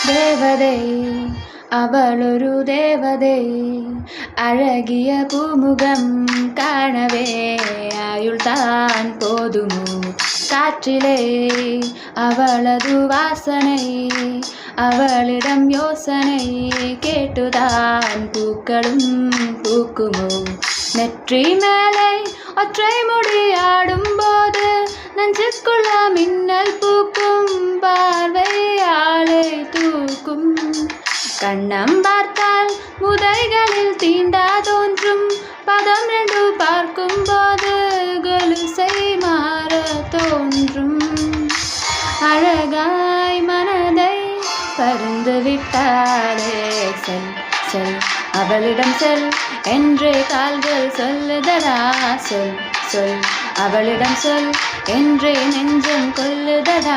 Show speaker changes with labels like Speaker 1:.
Speaker 1: தேவதை அவளொரு தேவதை, அழகிய பூமுகம் காணவே ஆயுள்தான் போதுமோ? காற்றிலே அவளது வாசனை, அவளிடம் யோசனை கேட்டுதான் பூக்களும் பூக்குமோ? நெற்றி மேலே ஒற்றை முடி ஆடும்போது நெஞ்சுக்குள்ள மின்னல் பூக்கும், பார்வை ஆளை தூக்கும். கண்ணம் பார்த்தால் முதைகளில் தீண்டா தோன்றும், பதம் ரெண்டு பார்க்கும் போது கொலுசை மாற தோன்றும். அழகாய் மனதை பருந்து விட்டாளே, செல் செல் அவளிடம் செல் என்றே கால்கள் சொல்லுதடா. சொல் சொல் அவளிடம் சொல் என்றே நெஞ்சம் கொல்லுதடா.